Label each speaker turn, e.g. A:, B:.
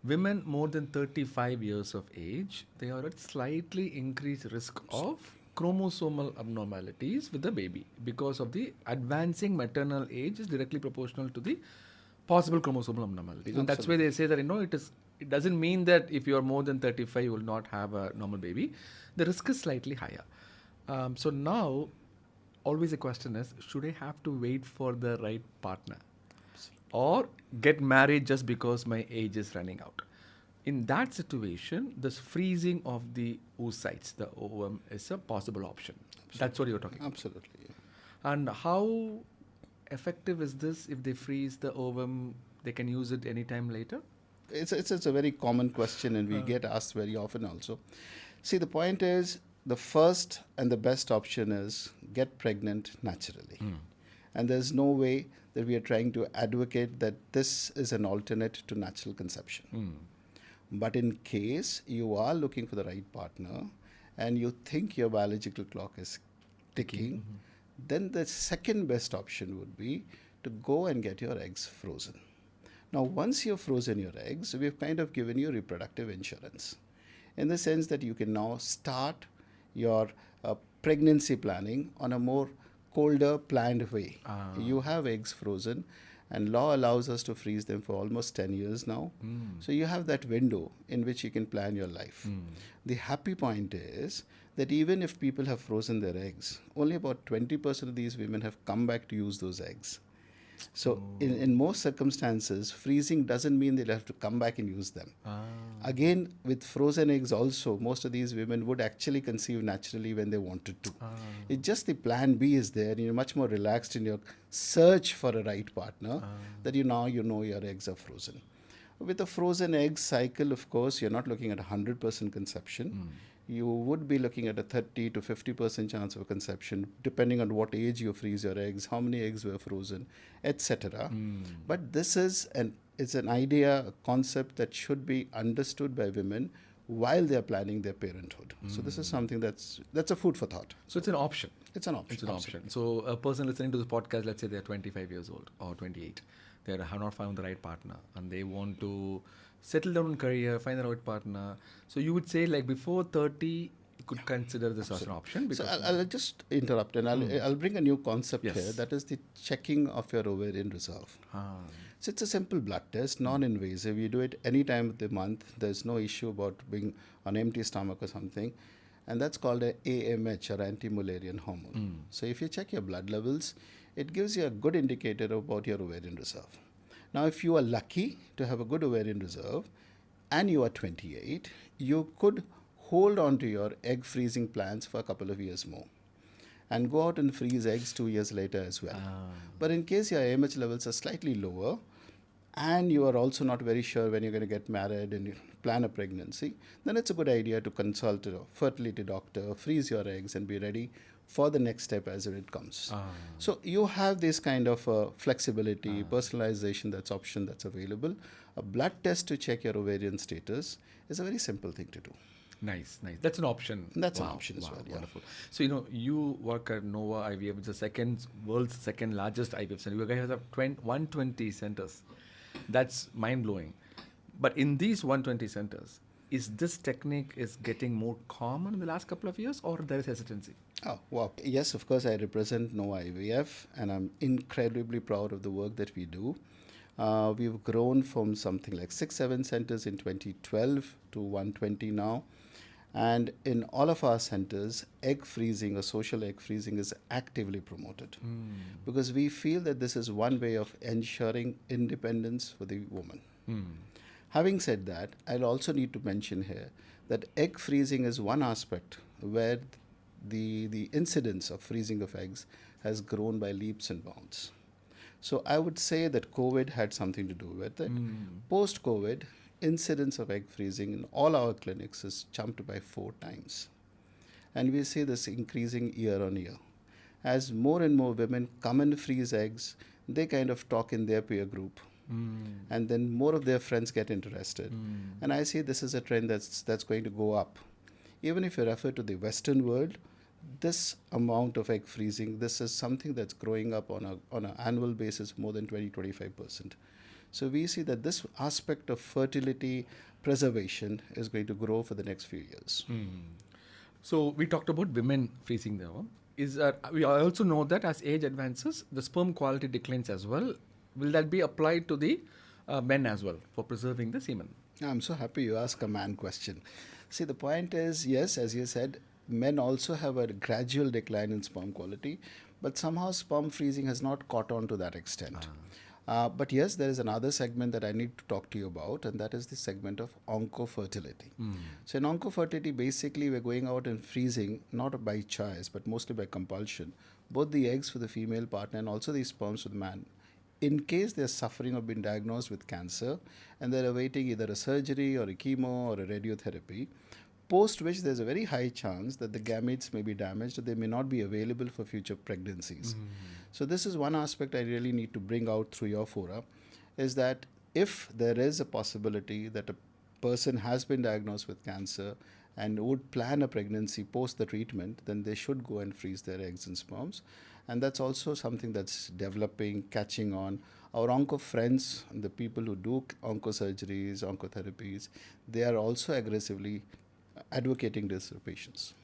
A: women more than 35 years of age, they are at slightly increased risk of chromosomal abnormalities with the baby because of the advancing maternal age is directly proportional to the possible chromosomal abnormalities. And that's why
B: Absolutely.
A: they say that, it doesn't mean that if you are more than 35, you will not have a normal baby. The risk is slightly higher. So now, always the question is, should I have to wait for the right partner? Or get married just because my age is running out. In that situation, this freezing of the oocytes, the ovum, is a possible option. That's what
B: Absolutely.
A: you're talking about.
B: Absolutely. Yeah.
A: And how effective is this if they freeze the ovum? They can use it anytime later?
B: It's a very common question, and we get asked very often also. See, the point is the first and the best option is get pregnant naturally. And there's no way that we are trying to advocate that this is an alternate to natural conception. But in case you are looking for the right partner and you think your biological clock is ticking, then the second best option would be to go and get your eggs frozen. Now, once you've frozen your eggs, we've kind of given you reproductive insurance in the sense that you can now start your pregnancy planning on a more colder, planned way. You have eggs frozen, and law allows us to freeze them for almost 10 years now. So you have that window in which you can plan your life. The happy point is that even if people have frozen their eggs, only about 20% of these women have come back to use those eggs. So, in most circumstances, freezing doesn't mean they'll have to come back and use them. Again, with frozen eggs, also, most of these women would actually conceive naturally when they wanted to. It's just the plan B is there, and you're much more relaxed in your search for a right partner that you know your eggs are frozen. With a frozen egg cycle, of course, you're not looking at 100% conception. You would be looking at a 30 to 50% chance of conception, depending on what age you freeze your eggs, how many eggs were frozen, etc. But this is it's an idea, a concept that should be understood by women while they are planning their parenthood. So this is something that's a food for thought.
A: So it's an option.
B: It's an option.
A: It's an
B: Absolutely.
A: option. So a person listening to this podcast, let's say they're 25 years old or 28, they have not found the right partner and they want to settle down in career, find the right partner. So you would say like before 30, you could consider this as an option
B: So
A: because
B: I'll just interrupt, and I'll bring a new concept
A: Yes.
B: here. That is the checking of your ovarian reserve. So it's a simple blood test, non-invasive. You do it any time of the month. There's no issue about being on empty stomach or something, and that's called a AMH or anti-Mullerian hormone. So if you check your blood levels, it gives you a good indicator about your ovarian reserve. Now, if you are lucky to have a good ovarian reserve, and you are 28, you could hold on to your egg freezing plans for a couple of years more and go out and freeze eggs 2 years later as well. But in case your AMH levels are slightly lower and you are also not very sure when you're going to get married and you plan a pregnancy, then it's a good idea to consult a fertility doctor, freeze your eggs, and be ready for the next step as it comes. So you have this kind of flexibility, personalization that's available. A blood test to check your ovarian status is a very simple thing to do.
A: Nice, nice. That's an option.
B: That's an option as well, yeah.
A: Wonderful. So you work at Nova IVF, which is the world's second largest IVF center. You guys have 120 centers. That's mind blowing. But in these 120 centers, is this technique is getting more common in the last couple of years, or there is hesitancy?
B: Oh, wow. Yes, of course, I represent Nova IVF, and I'm incredibly proud of the work that we do. We've grown from something like 6, 7 centers in 2012 to 120 now. And in all of our centers, egg freezing or social egg freezing is actively promoted because we feel that this is one way of ensuring independence for the woman. Having said that, I'll also need to mention here that egg freezing is one aspect where the incidence of freezing of eggs has grown by leaps and bounds. So I would say that COVID had something to do with it. Post COVID, incidence of egg freezing in all our clinics has jumped by 4 times. And we see this increasing year on year. As more and more women come and freeze eggs, they kind of talk in their peer group. And then more of their friends get interested. And I see this is a trend that's going to go up. Even if you refer to the Western world, this amount of egg freezing, this is something that's growing up on an annual basis more than 20-25%. So we see that this aspect of fertility preservation is going to grow for the next few years.
A: So we talked about women freezing the ovum. We also know that as age advances, the sperm quality declines as well. Will that be applied to the men as well for preserving the semen?
B: I'm so happy you asked a man question. See, the point is, yes, as you said, men also have a gradual decline in sperm quality, but somehow sperm freezing has not caught on to that extent. But yes, there is another segment that I need to talk to you about, and that is the segment of oncofertility. So, in oncofertility, basically, we're going out and freezing, not by choice, but mostly by compulsion, both the eggs for the female partner and also the sperms for the man, in case they're suffering or been diagnosed with cancer and they're awaiting either a surgery or a chemo or a radiotherapy, post which there's a very high chance that the gametes may be damaged or they may not be available for future pregnancies. So this is one aspect I really need to bring out through your fora, is that if there is a possibility that a person has been diagnosed with cancer and would plan a pregnancy post the treatment, then they should go and freeze their eggs and sperms. And that's also something that's developing, catching on. Our onco friends, the people who do oncosurgeries, oncotherapies, they are also aggressively advocating this for patients.